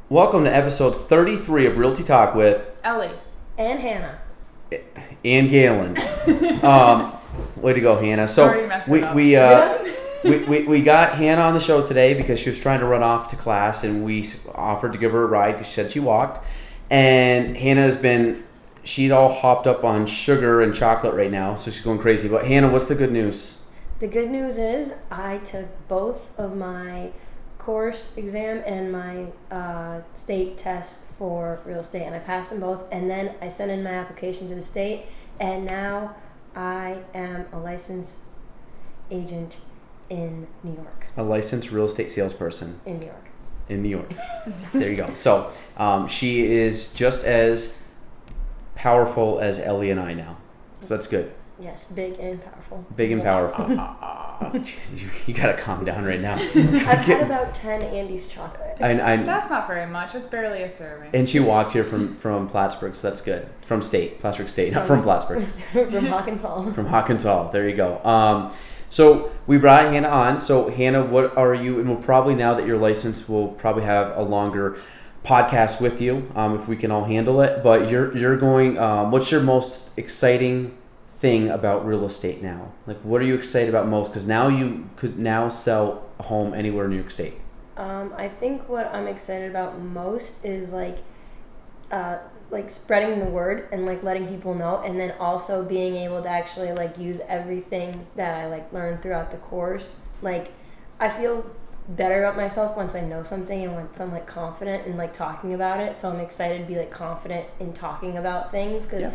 Welcome to episode 33 of Realty Talk with Ellie. And Hannah. and Galen. Way to go, Hannah. So Already messed it up. we got Hannah on the show today because she was trying to run off to class, and we offered to give her a ride because she said she walked. And she's all hopped up on sugar and chocolate right now, so she's going crazy. But Hannah, what's the good news? The good news is I took both of my course exam and my state test for real estate, and I passed them both. And then I sent in my application to the state, and now I am a licensed agent in New York. A licensed real estate salesperson. In New York. In New York. There you go. So she is just as powerful as Ellie and I now. So that's good. Yes, big and powerful. Big and powerful. You gotta calm down right now. I've had about 10 Andes chocolate. That's not very much. It's barely a serving. And she walked here from Plattsburgh, so that's good. From Plattsburgh State, not from Plattsburgh. From Hawkinshall. From Hawkinshall. There you go. So we brought Hannah on. So Hannah, what are you? And we'll probably, now that you're licensed, we'll probably have a longer podcast with you if we can all handle it. But you're going. What's your most exciting thing about real estate now? Like, what are you excited about most? Because now you could now sell a home anywhere in New York State. I think what I'm excited about most is like spreading the word and like letting people know, and then also being able to actually like use everything that I like learned throughout the course. Like, I feel better about myself once I know something and once I'm like confident in like talking about it. So I'm excited to be like confident in talking about things, because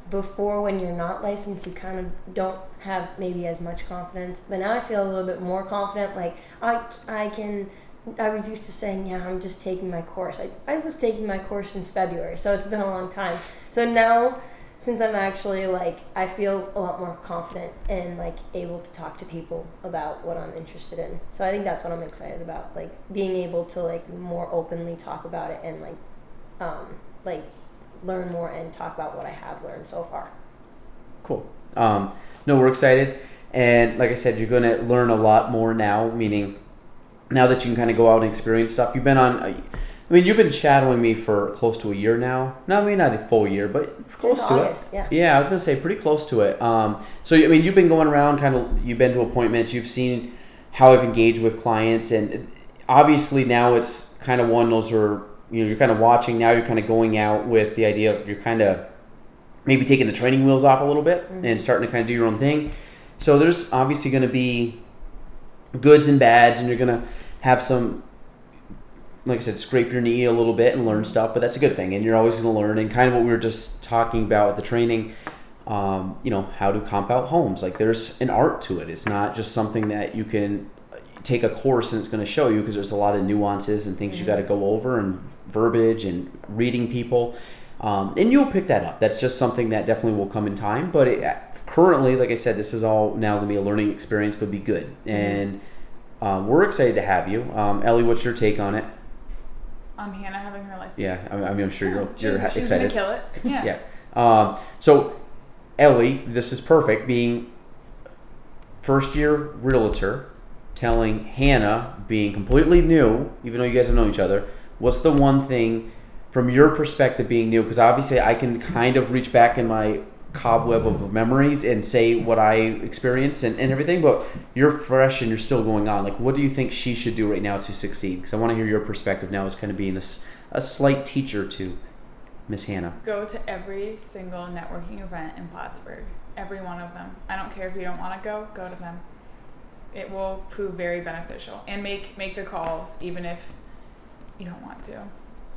before, when you're not licensed, you kind of don't have maybe as much confidence. But now I feel a little bit more confident. Like, I was used to saying, yeah, I'm just taking my course. I was taking my course since February, so it's been a long time. So now, since I'm actually like, I feel a lot more confident and like able to talk to people about what I'm interested in. So I think that's what I'm excited about, like being able to like more openly talk about it and like learn more and talk about what I have learned so far. Cool. No, we're excited. And like I said, you're going to learn a lot more now, meaning now that you can kind of go out and experience stuff. You've been shadowing me for close to a year now. No, maybe not a full year, but close to August, it. Yeah, I was going to say pretty close to it. So, you've been going around, you've been to appointments, you've seen how I've engaged with clients, and obviously now it's kind of you're kind of watching now, you're kind of going out with the idea of you're kind of maybe taking the training wheels off a little bit and starting to kind of do your own thing. So there's obviously going to be goods and bads, and you're going to have some, like I said, scrape your knee a little bit and learn stuff, but that's a good thing, and you're always going to learn. And kind of what we were just talking about at the training, how to comp out homes. Like, there's an art to it. It's not just something that you can take a course and it's going to show you, because there's a lot of nuances and things you got to go over, and verbiage and reading people. And you'll pick that up. That's just something that definitely will come in time. But currently, like I said, this is all now going to be a learning experience, but be good. And we're excited to have you. Ellie, what's your take on it? On Hannah having her license. Yeah, I'm sure you're excited. She's going to kill it. Yeah. Yeah. So, Ellie, this is perfect. Being first-year realtor, telling Hannah, being completely new, even though you guys have known each other, what's the one thing from your perspective being new? Because obviously I can kind of reach back in my cobweb of memory and say what I experienced and everything, but you're fresh and you're still going on. Like, what do you think she should do right now to succeed? Because I want to hear your perspective now as kind of being a slight teacher to Miss Hannah. Go to every single networking event in Plattsburgh. Every one of them. I don't care if you don't want to go to them. It will prove very beneficial, and make the calls even if you don't want to,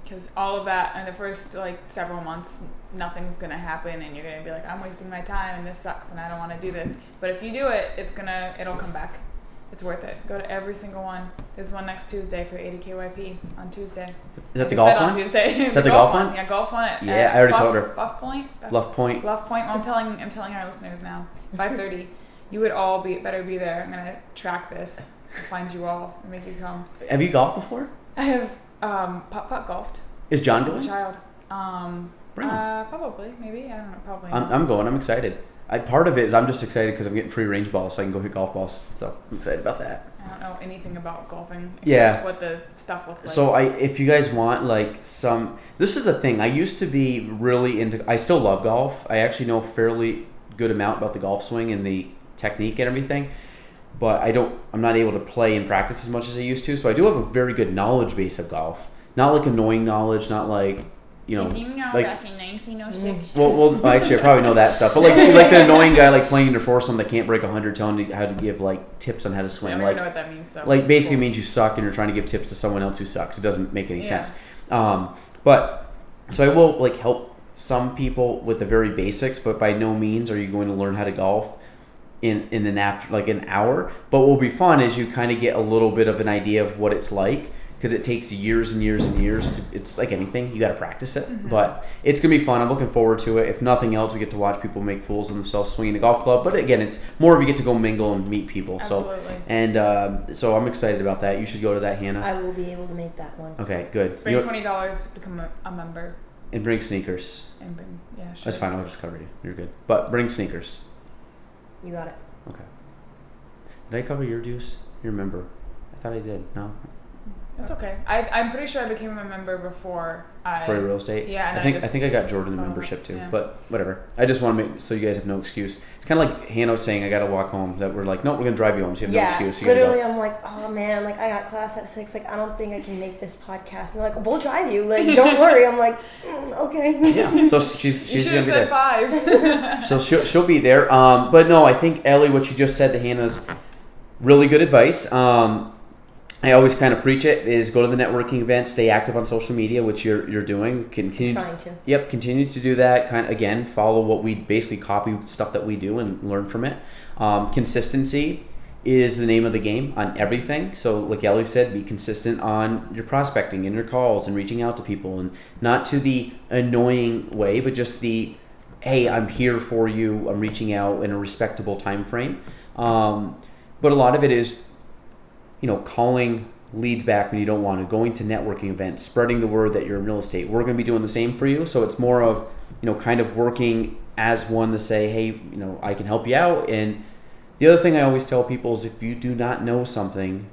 because all of that in the first several months, nothing's gonna happen, and you're gonna be like, I'm wasting my time and this sucks and I don't want to do this. But if you do it, it'll come back. It's worth it. Go to every single one. There's one next Tuesday for ADKYP on Tuesday. Is that the golf one? On Tuesday. Is that the golf one? Yeah, golf one. Yeah, I already told her. Bluff Point. Bluff Point. Well, I'm telling our listeners now. 5:30. You would all better be there. I'm gonna track this, find you all, and make you come. Have you golfed before? I have putt golfed. Is John going? As a child. Bring him. Probably, maybe. I don't know. Probably. I'm going. I'm excited. Part of it is I'm just excited because I'm getting free range balls, so I can go hit golf balls. So I'm excited about that. I don't know anything about golfing. Except Yeah. what the stuff looks like. So if you guys want this is a thing. I used to be really into. I still love golf. I actually know a fairly good amount about the golf swing and the technique and everything. But I'm not able to play and practice as much as I used to. So I do have a very good knowledge base of golf. Not like annoying knowledge. Not like Did you know like back in 1906? well, actually, I probably know that stuff. But like the annoying guy like playing your foursome that can't break 100, telling you how to give like tips on how to I swing. don't Like even know what that means. So like basically means you suck and you're trying to give tips to someone else who sucks. It doesn't make any Yeah. sense. But so I will like help some people with the very basics, but by no means are you going to learn how to golf in an hour. But what will be fun is you kind of get a little bit of an idea of what it's like, because it takes years and years and years to, it's like anything, you got to practice it. Mm-hmm. But it's gonna be fun. I'm looking forward to it. If nothing else, we get to watch people make fools of themselves swinging a golf club. But again, it's more of you get to go mingle and meet people. Absolutely. So I'm excited about that. You should go to that, Hannah. I will be able to make that one. Okay, good. Bring $20, become a member, And bring sneakers. and bring sure. That's fine. I'll just cover you. You're good. But bring sneakers. You got it. Okay. Did I cover your dues? You remember? I thought I did. No? That's okay. I'm pretty sure I became a member before For your real estate? Yeah, and I think I got Jordan the followed membership up, too. yeah. But whatever. I just want to make so you guys have no excuse. It's kind of like Hannah was saying, I got to walk home. That we're like, no, we're gonna drive you home. So you have no excuse. You gotta literally, go. I'm like, oh man, like I got class at 6. Like I don't think I can make this podcast. And they're like, we'll drive you. Like don't worry. I'm like, okay. Yeah. So You she's should gonna have be said there. 5. So she'll be there. But no, I think Ellie, what you just said to Hannah's really good advice. I always kind of preach it, is go to the networking event, stay active on social media, which you're doing. Continue. Trying to. Yep, continue to do that. Kind of, again, follow what we basically copy stuff that we do and learn from it. Consistency is the name of the game on everything. So like Ellie said, be consistent on your prospecting and your calls and reaching out to people, and not to the annoying way, but just the, hey, I'm here for you. I'm reaching out in a respectable time frame. But a lot of it is, calling leads back when you don't want to, going to networking events, spreading the word that you're in real estate. We're going to be doing the same for you. So it's more of, kind of working as one to say, hey, I can help you out. And the other thing I always tell people is, if you do not know something,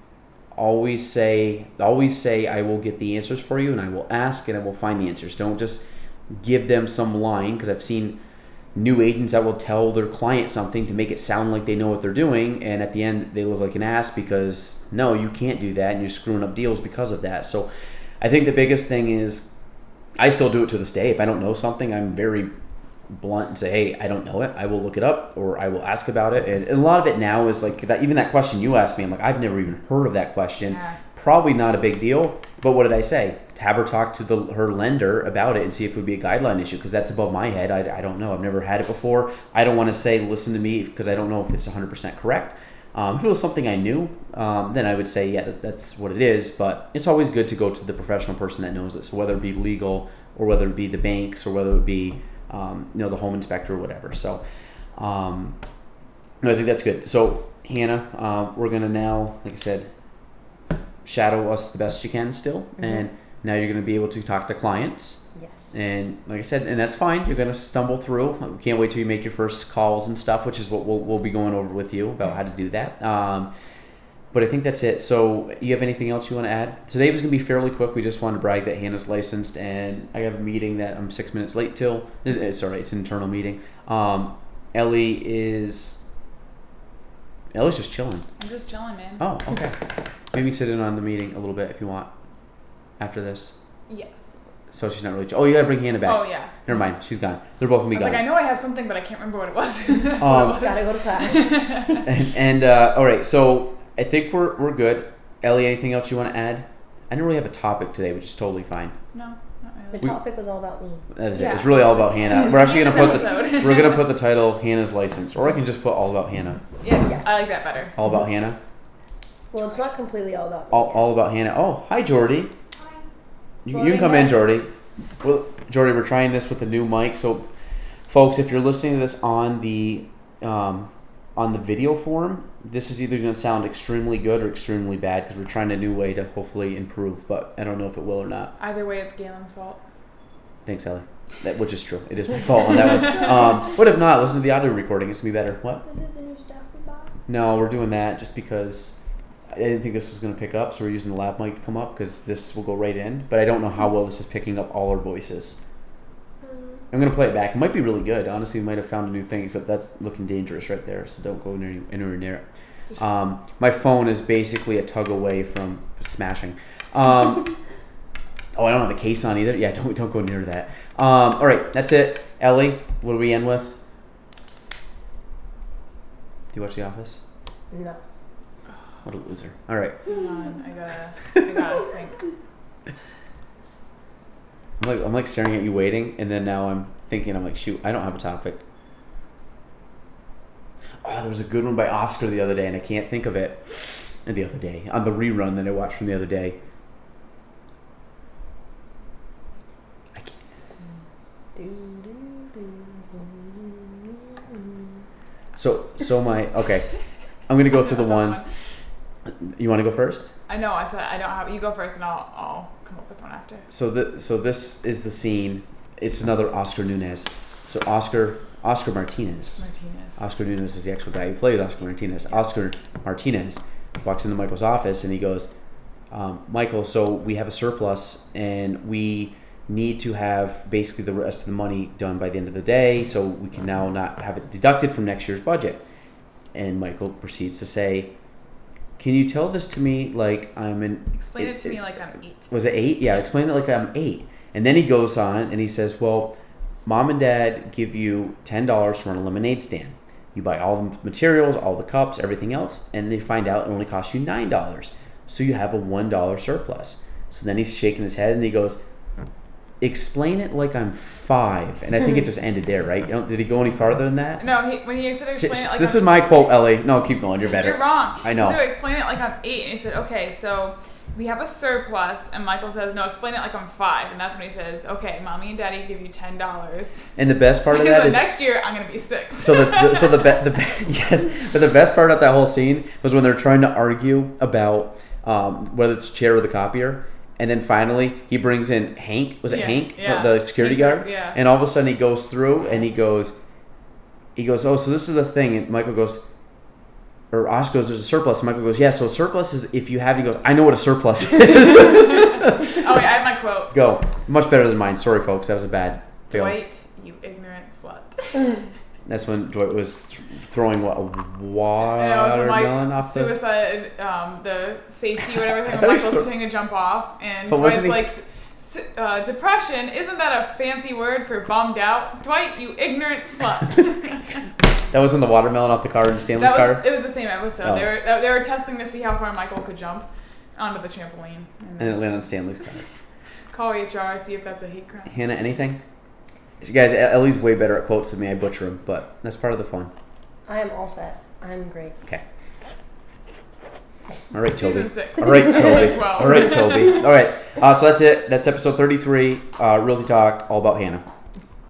always say, I will get the answers for you, and I will ask and I will find the answers. Don't just give them some line, because I've seen new agents that will tell their client something to make it sound like they know what they're doing, and at the end they look like an ass, because no, you can't do that, and you're screwing up deals because of that. So I think the biggest thing is, I still do it to this day. If I don't know something, I'm very blunt and say, hey, I don't know it. I will look it up, or I will ask about it. And a lot of it now is like that. Even that question you asked me, I'm like, I've never even heard of that question. Yeah. Probably not a big deal, but what did I say? Have her talk to her lender about it and see if it would be a guideline issue, because that's above my head. I don't know. I've never had it before. I don't want to say, listen to me, because I don't know if it's 100% correct. If it was something I knew, then I would say, yeah, that's what it is. But it's always good to go to the professional person that knows it. So whether it be legal, or whether it be the banks, or whether it be the home inspector or whatever. So no, I think that's good. So Hannah, we're gonna now, like I said, shadow us the best you can still, Mm-hmm. and now you're going to be able to talk to clients. Yes. And like I said, and that's fine. You're going to stumble through. We can't wait till you make your first calls and stuff, which is what we'll be going over with you about how to do that. But I think that's it. So you have anything else you want to add? Today was going to be fairly quick. We just wanted to brag that Hannah's licensed, and I have a meeting that I'm 6 minutes late till. It's all right. It's an internal meeting. Ellie's just chilling. I'm just chilling, man. Oh, okay. Maybe sit in on the meeting a little bit if you want after this. Yes. So she's not really... Oh, you got to bring Hannah back. Oh, yeah. Never mind. She's gone. They're both going to be I was gone. like, I know I have something, but I can't remember what it was. That's what it Gotta go to class. And all right. So I think we're good. Ellie, anything else you want to add? I don't really have a topic today, which is totally fine. No, not The really. topic was all about me. That is Yeah. it. It's really all about Hannah. We're actually going to put Episode. we're going to put the title Hannah's License, or I can just put all about Hannah. Yeah, Yes. I like that better. All about Hannah. Well, it's not completely all about me. All about Hannah. Oh, hi, Jordy. You can come Jordy, in, hi. Jordy. Well, Jordy, we're trying this with the new mic. So, folks, if you're listening to this on the video form, this is either going to sound extremely good or extremely bad, because we're trying a new way to hopefully improve. But I don't know if it will or not. Either way, it's Galen's fault. Thanks, Ellie. Which is true. It is my fault on that one. But if not, listen to the audio recording. It's going to be better. What? Is it the new stuff we bought? No, we're doing that just because I didn't think this was going to pick up, so we're using the lav mic to come up because this will go right in. But I don't know how well this is picking up all our voices. I'm going to play it back. It might be really good. Honestly, we might have found a new thing, except that's looking dangerous right there, so don't go anywhere near it. My phone is basically a tug away from smashing. Oh, I don't have a case on either. Yeah, don't go near that. All right, that's it. Ellie, what do we end with? Do you watch The Office? No. What a loser. All right. Hold on, I gotta think. I'm like staring at you waiting, and then now I'm thinking, I'm like, shoot, I don't have a topic. Oh, there was a good one by Oscar the other day, and I can't think of it. And the other day, on the rerun that I watched from the other day. I can't. So my, okay. I'm going to go through the one. You want to go first? I know. I said I don't have. You go first, and I'll come up with one after. So this is the scene. It's another Oscar Nunez. So Oscar Martinez. Oscar Nunez is the actual guy who plays Oscar Martinez. Oscar Martinez walks into Michael's office and he goes, Michael, so we have a surplus and we need to have basically the rest of the money done by the end of the day, so we can now not have it deducted from next year's budget. And Michael proceeds to say, can you tell this to me like I'm an... Explain it to me like I'm 8. Was it 8? Yeah, explain it like I'm 8. And then he goes on and he says, well, Mom and Dad give you $10 to run a lemonade stand. You buy all the materials, all the cups, everything else, and they find out it only costs you $9. So you have a $1 surplus. So then he's shaking his head and he goes, explain it like I'm 5. And I think it just ended there, right? Did he go any farther than that? No, when he said explain it like this I'm... is my quote, Ellie. No, keep going. You're better. You're wrong. I know. He said explain it like I'm 8. And he said, okay, so we have a surplus. And Michael says, no, explain it like I'm 5. And that's when he says, okay, Mommy and Daddy give you $10. And the best part of that is... next year, I'm going to be 6. So yes, but the best part of that whole scene was when they're trying to argue about whether it's a chair or the copier. And then finally, he brings in Hank. Was it Hank? Yeah. The security guard? Yeah. And all of a sudden, he goes through and he goes, oh, so this is a thing. And Michael goes, or Oscar goes, there's a surplus. And Michael goes, yeah, so a surplus is if you have, he goes, I know what a surplus is. Oh, wait, I have my quote. Go. Much better than mine. Sorry, folks. That was a bad fail. Dwight, you ignorant slut. That's when Dwight was throwing a And watermelon off the... suicide, the safety, whatever thing, when Michael's pretending to jump off, and Dwight's like, depression, isn't that a fancy word for bummed out? Dwight, you ignorant slut. That was in the watermelon off the car in Stanley's car? It was the same episode. Oh. They were testing to see how far Michael could jump onto the trampoline. And it landed on Stanley's car. Call HR, see if that's a hate crime. Hannah, anything? You guys, Ellie's way better at quotes than me. I butcher them, but that's part of the fun. I am all set. I'm great. Okay. All right, Toby. Season 6. All right, Toby. 12. All right, Toby. All right. So that's it. That's episode 33. Realty Talk, all about Hannah.